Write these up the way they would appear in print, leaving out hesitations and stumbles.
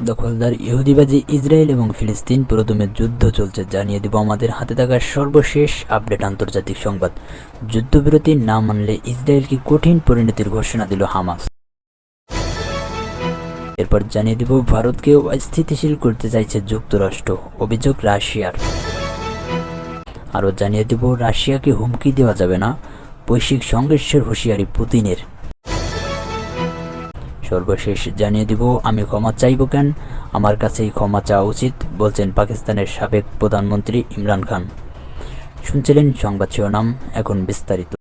দখলদার ইহুদিবাদী ইসরায়েল এবং ফিলিস্তিন প্রথমে যুদ্ধ চলছে, জানিয়ে দেব আমাদের হাতে থাকা সর্বশেষ আপডেট আন্তর্জাতিক সংবাদ। যুদ্ধবিরতি না মানলে ইসরায়েলকে কঠিন পরিণতির ঘোষণা দিল হামাস। এরপর জানিয়ে দেব ভারতকে অস্থিতিশীল করতে চাইছে যুক্তরাষ্ট্র, অভিযোগ রাশিয়ার। আরও জানিয়ে দেব রাশিয়াকে হুমকি দেওয়া যাবে না, বৈশ্বিক সংঘর্ষের হুঁশিয়ারি পুতিনের। সর্বশেষ জানিয়ে দিব আমি ক্ষমা চাইব কেন, আমার কাছেই ক্ষমা চাওয়া উচিত, বলছেন পাকিস্তানের সাবেক প্রধানমন্ত্রী ইমরান খান। শুনছিলেন সংবাদ শিরোনাম, এখন বিস্তারিত।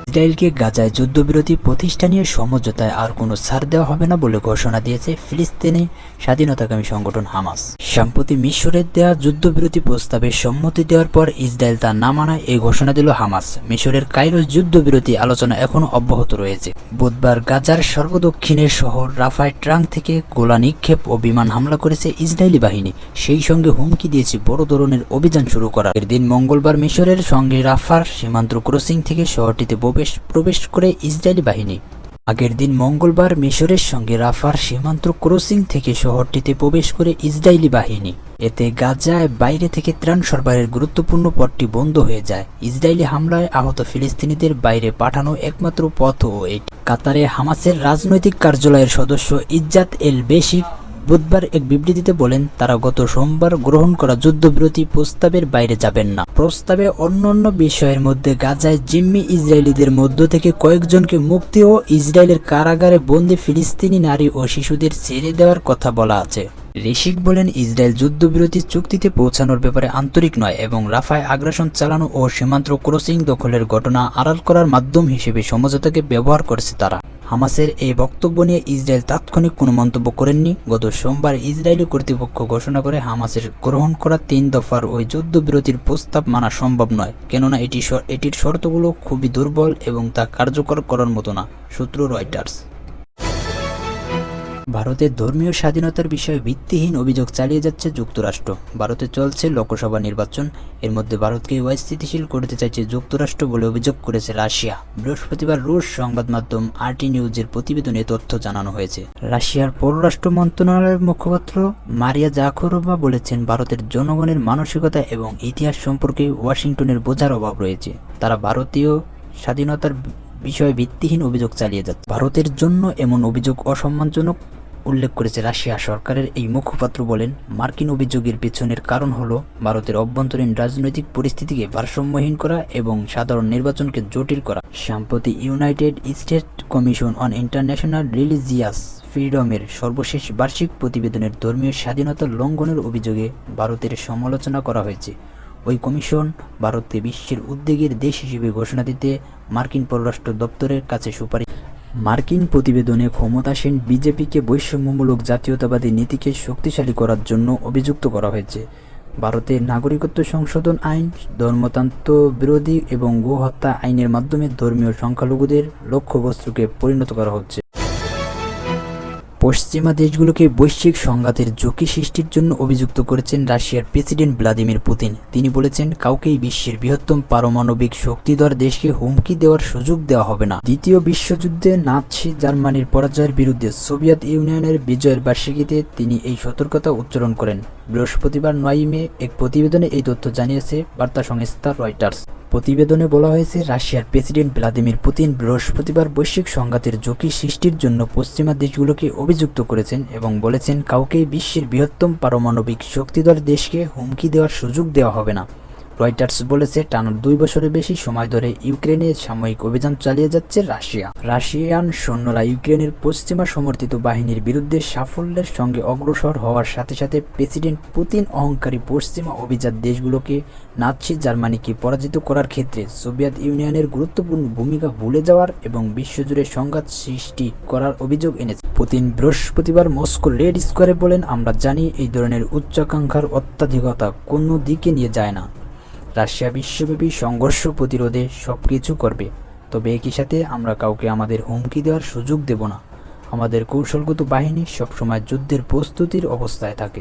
ইসরায়েলকে গাজায় যুদ্ধবিরতি প্রতিষ্ঠানীয় সমঝোতায় আর কোনো ছাড় দেওয়া হবে না বলে ঘোষণা দিয়েছে ফিলিস্তিনি স্বাধীনতাকামী সংগঠন হামাস। সম্প্রতি মিশরের দেওয়া যুদ্ধবিরতি প্রস্তাবে সম্মতি দেওয়ার পর ইসরায়েল তা না মানায় এই ঘোষণা দিল হামাস। মিশরের কায়রো যুদ্ধবিরতি আলোচনা এখনও অব্যাহত রয়েছে। বুধবার গাজার সর্বদক্ষিণের শহর রাফায় ট্রাঙ্ক থেকে গোলা নিক্ষেপ ও বিমান হামলা করেছে ইসরায়েলি বাহিনী, সেই সঙ্গে হুমকি দিয়েছে বড় ধরনের অভিযান শুরু করার। এর দিন মঙ্গলবার মিশরের সঙ্গে রাফার সীমান্ত ক্রসিং থেকে শহরটিতে প্রবেশ করে ইসরায়েলি বাহিনী। আগের দিন মঙ্গলবার মিশরের সঙ্গে রাফার সীমান্ত ক্রসিং থেকে শহরটিতে প্রবেশ করে ইসরায়েলি বাহিনী। এতে গাজায় বাইরে থেকে ত্রাণ সরবরাহের গুরুত্বপূর্ণ পথটি বন্ধ হয়ে যায়। ইসরায়েলি হামলায় আহত ফিলিস্তিনিদের বাইরে পাঠানো একমাত্র পথও এটি। কাতারে হামাসের রাজনৈতিক কার্যালয়ের সদস্য ইজ্জাত এল বেশি বুধবার এক বিবৃতিতে বলেন, তারা গত সোমবার গ্রহণ করা যুদ্ধবিরতি প্রস্তাবের বাইরে যাবেন না। প্রস্তাবে অন্যান্য বিষয়ের মধ্যে গাজায় জিম্মি ইসরায়েলিদের মধ্য থেকে কয়েকজনকে মুক্তি ও ইসরায়েলের কারাগারে বন্দী ফিলিস্তিনি নারী ও শিশুদের ছেড়ে দেওয়ার কথা বলা আছে। ঋষিক বলেন, ইসরায়েল যুদ্ধবিরতি চুক্তিতে পৌঁছানোর ব্যাপারে আন্তরিক নয় এবং রাফায় আগ্রাসন চালানো ও সীমান্ত ক্রসিং দখলের ঘটনা আড়াল করার মাধ্যম হিসেবে সমঝোতাকে ব্যবহার করেছে তারা। হামাসের এই বক্তব্য নিয়ে ইসরায়েল তাৎক্ষণিক কোনো মন্তব্য করেননি। গত সোমবার ইসরায়েলি কর্তৃপক্ষ ঘোষণা করে হামাসের গ্রহণ করা 3 দফার ওই যুদ্ধবিরতির প্রস্তাব মানা সম্ভব নয়, কেননা এটির শর্তগুলো খুবই দুর্বল এবং তা কার্যকর করার মতো না। সূত্র রয়টার্স। ভারতের ধর্মীয় স্বাধীনতার বিষয়ে ভিত্তিহীন অভিযোগ চালিয়ে যাচ্ছে যুক্তরাষ্ট্র। ভারতে চলছে লোকসভা নির্বাচন, এর মধ্যে ভারতকে অস্থিতিশীল করতে চাইছে যুক্তরাষ্ট্র বলে অভিযোগ করেছে রাশিয়া। বৃহস্পতিবার রুশ সংবাদ মাধ্যম RT নিউজের প্রতিবেদনে তথ্য জানানো হয়েছে। রাশিয়ার পররাষ্ট্র মন্ত্রণালয়ের মুখপাত্র মারিয়া জাখরোভা বলেছেন, ভারতের জনগণের মানসিকতা এবং ইতিহাস সম্পর্কে ওয়াশিংটনের বোঝার অভাব রয়েছে। তারা ভারতীয় স্বাধীনতার বিষয়ে ভিত্তিহীন অভিযোগ চালিয়ে যাচ্ছে। ভারতের জন্য এমন অভিযোগ অসম্মানজনক উল্লেখ করেছে রাশিয়া সরকারের এই মুখপাত্র বলেন, মার্কিন অভিযোগের পেছনের কারণ হলো ভারতের অভ্যন্তরীণ রাজনৈতিক পরিস্থিতিকে ভারসাম্যহীন করা এবং সাধারণ নির্বাচনকে জটিল করা। সম্প্রতি United State Commission on International Religious ফ্রিডমের সর্বশেষ বার্ষিক প্রতিবেদনের ধর্মীয় স্বাধীনতা লঙ্ঘনের অভিযোগে ভারতের সমালোচনা করা হয়েছে। ওই কমিশন ভারতকে বিশ্বের উদ্বেগের দেশ হিসেবে ঘোষণা দিতে মার্কিন পররাষ্ট্র দপ্তরের কাছে সুপারিশ। মার্কিন প্রতিবেদনে ক্ষমতাসীন বিজেপিকে বৈষম্যমূলক জাতীয়তাবাদী নীতিকে শক্তিশালী করার জন্য অভিযুক্ত করা হয়েছে। ভারতের নাগরিকত্ব সংশোধন আইন, ধর্মতন্ত্র বিরোধী এবং গোহত্যা আইনের মাধ্যমে ধর্মীয় সংখ্যালঘুদের লক্ষ্যবস্তুকে পরিণত করা হচ্ছে। পশ্চিমা দেশগুলোকে বৈশ্বিক সংঘাতের ঝুঁকি সৃষ্টির জন্য অভিযুক্ত করেছেন রাশিয়ার প্রেসিডেন্ট ভ্লাদিমির পুতিন। তিনি বলেছেন, কাউকেই বিশ্বের বৃহত্তম পারমাণবিক শক্তিধর দেশকে হুমকি দেওয়ার সুযোগ দেওয়া হবে না। দ্বিতীয় বিশ্বযুদ্ধে নাৎসি জার্মানির পরাজয়ের বিরুদ্ধে সোভিয়েত ইউনিয়নের বিজয়ের বার্ষিকীতে তিনি এই সতর্কতা উচ্চারণ করেন। বৃহস্পতিবার 9 মে এক প্রতিবেদনে এই তথ্য জানিয়েছে বার্তা সংস্থা রয়টার্স। প্রতিবেদনে বলা হয়েছে, রাশিয়ার প্রেসিডেন্ট ভ্লাদিমির পুতিন বৃহস্পতিবার বৈশ্বিক সংঘাতের ঝুঁকি সৃষ্টির জন্য পশ্চিমা দেশগুলোকে অভিযুক্ত করেছেন এবং বলেছেন, কাউকেই বিশ্বের বৃহত্তম পারমাণবিক শক্তিধর দেশকে হুমকি দেওয়ার সুযোগ দেওয়া হবে না। রয়টার্স বলেছে, টানা 2 বছরের বেশি সময় ধরে ইউক্রেনে সাময়িক অভিযান চালিয়ে যাচ্ছে রাশিয়া। রাশিয়ান সৈন্যরা ইউক্রেনের পশ্চিমা সমর্থিত বাহিনীর বিরুদ্ধে সাফল্যের সঙ্গে অগ্রসর হওয়ার সাথে সাথে প্রেসিডেন্ট পুতিন অহংকারী পশ্চিমা অভিজাত দেশগুলোকে নাৎসি জার্মানিকে পরাজিত করার ক্ষেত্রে সোভিয়েত ইউনিয়নের গুরুত্বপূর্ণ ভূমিকা ভুলে যাওয়ার এবং বিশ্বজুড়ে সংঘাত সৃষ্টি করার অভিযোগ এনেছে। পুতিন বৃহস্পতিবার মস্কো রেড স্কোয়ারে বলেন, আমরা জানি এই ধরনের উচ্চাকাঙ্ক্ষার অত্যাধিকতা কোনো দিকে নিয়ে যায় না। রাশিয়া বিশ্বব্যাপী সংঘর্ষ প্রতিরোধে সবকিছু করবে, তবে একই সাথে আমরা কাউকে আমাদের হুমকি দেওয়ার সুযোগ দেব না। আমাদের কৌশলগত বাহিনী সবসময় যুদ্ধের প্রস্তুতির অবস্থায় থাকে।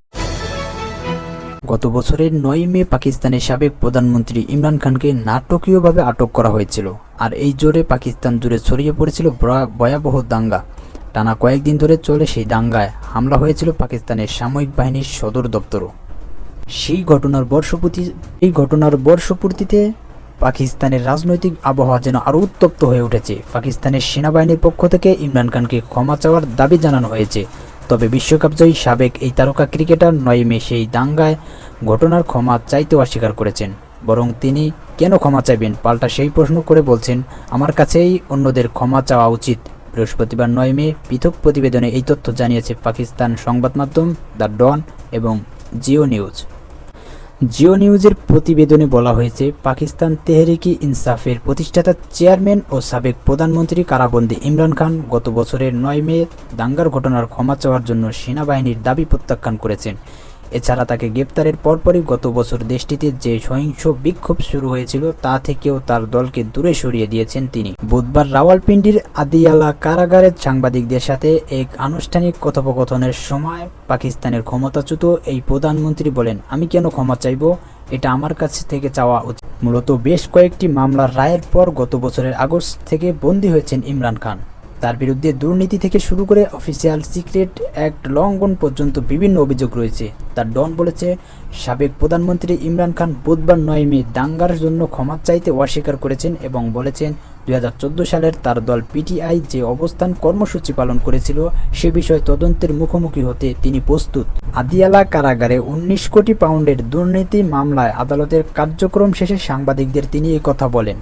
গত বছরের 9 মে পাকিস্তানের সাবেক প্রধানমন্ত্রী ইমরান খানকে নাটকীয়ভাবে আটক করা হয়েছিল, আর এই জোরে পাকিস্তান জুড়ে ছড়িয়ে পড়েছিল ভয়াবহ দাঙ্গা। টানা কয়েকদিন ধরে চলে সেই দাঙ্গায় হামলা হয়েছিল পাকিস্তানের সামরিক বাহিনীর সদর দপ্তরও। সেই ঘটনার বর্ষপূর্তিতে পাকিস্তানের রাজনৈতিক আবহাওয়া যেন আরও উত্তপ্ত হয়ে উঠেছে। পাকিস্তানের সেনাবাহিনীর পক্ষ থেকে ইমরান খানকে ক্ষমা চাওয়ার দাবি জানানো হয়েছে। তবে বিশ্বকাপজয়ী সাবেক এই তারকা ক্রিকেটার 9 মে সেই দাঙ্গায় ঘটনার ক্ষমা চাইতেও অস্বীকার করেছেন। বরং তিনি কেন ক্ষমা চাইবেন পাল্টা সেই প্রশ্ন করে বলছেন, আমার কাছেই অন্যদের ক্ষমা চাওয়া উচিত। বৃহস্পতিবার 9 মে পৃথক প্রতিবেদনে এই তথ্য জানিয়েছে পাকিস্তান সংবাদ মাধ্যম দ্য ডন এবং জিও নিউজ। জিও নিউজের প্রতিবেদনে বলা হয়েছে, পাকিস্তান তেহরিকি ইনসাফের প্রতিষ্ঠাতা চেয়ারম্যান ও সাবেক প্রধানমন্ত্রী কারাবন্দী ইমরান খান গত বছরের 9 মে দাঙ্গার ঘটনার ক্ষমা চাওয়ার জন্য সেনাবাহিনীর দাবি প্রত্যাখ্যান করেছেন। এছাড়া তাকে গ্রেপ্তারের পরপরই গত বছর দেশটিতে যে সহিংস বিক্ষোভ শুরু হয়েছিল তা থেকেও তার দলকে দূরে সরিয়ে দিয়েছেন তিনি। বুধবার রাওয়ালপিন্ডির আদিয়ালা কারাগারের সাংবাদিকদের সাথে এক আনুষ্ঠানিক কথোপকথনের সময় পাকিস্তানের ক্ষমতাচ্যুত এই প্রধানমন্ত্রী বলেন, আমি কেন ক্ষমা চাইব, এটা আমার কাছে থেকে চাওয়া উচিত। মূলত বেশ কয়েকটি মামলার রায়ের পর গত বছরের আগস্ট থেকে বন্দী হয়েছেন ইমরান খান। তার বিরুদ্ধে দুর্নীতি থেকে শুরু করে অফিসিয়াল সিক্রেট অ্যাক্ট লঙ্ঘন পর্যন্ত বিভিন্ন অভিযোগ রয়েছে। তার ডন বলেছে, সাবেক প্রধানমন্ত্রী ইমরান খান বুধবার 9 মে দাঙ্গার জন্য ক্ষমা চাইতে অস্বীকার করেছেন এবং বলেছেন 2014 সালের তার দল পিটিআই যে অবস্থান কর্মসূচি পালন করেছিল সে বিষয়ে তদন্তের মুখোমুখি হতে তিনি প্রস্তুত। আদিয়ালা কারাগারে 19 কোটি পাউন্ডের দুর্নীতি মামলায় আদালতের কার্যক্রম শেষে সাংবাদিকদের তিনি কথা বলেন।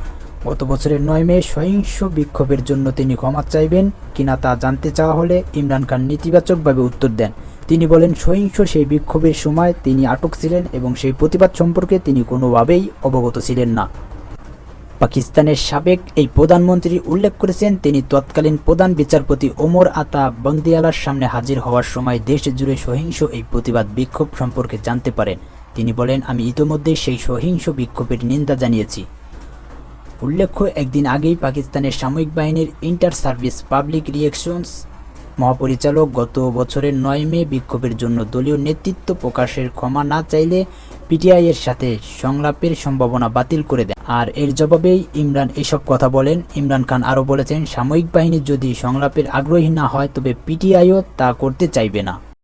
গত বছরের 9 মে সহিংস বিক্ষোভের জন্য তিনি ক্ষমা চাইবেন কিনা তা জানতে চাওয়া হলে ইমরান খান নেতিবাচকভাবে উত্তর দেন। তিনি বলেন, সহিংস সেই বিক্ষোভের সময় তিনি আটক ছিলেন এবং সেই প্রতিবাদ সম্পর্কে তিনি কোনোভাবেই অবগত ছিলেন না। পাকিস্তানের সাবেক এই প্রধানমন্ত্রী উল্লেখ করেছেন, তিনি তৎকালীন প্রধান বিচারপতি ওমর আতা বন্দিয়ালার সামনে হাজির হওয়ার সময় দেশ জুড়ে সহিংস এই প্রতিবাদ বিক্ষোভ সম্পর্কে জানতে পারেন। তিনি বলেন, আমি ইতোমধ্যেই সেই সহিংস বিক্ষোভের নিন্দা জানিয়েছি। উল্লেখ্য, একদিন আগেই পাকিস্তানের সামরিক বাহিনীর ইন্টার সার্ভিস পাবলিক রিলেশনস মহাপরিচালক গত বছরের 9 মে বিক্ষোভের জন্য দলীয় নেতৃত্ব প্রকাশের ক্ষমা না চাইলে পিটিআই এর সাথে সংলাপের সম্ভাবনা বাতিল করে দেন। আর এর জবাবেই ইমরান এসব কথা বলেন। ইমরান খান আরও বলেছেন, সামরিক বাহিনী যদি সংলাপের আগ্রহী না হয় তবে পিটিআইও তা করতে চাইবে না।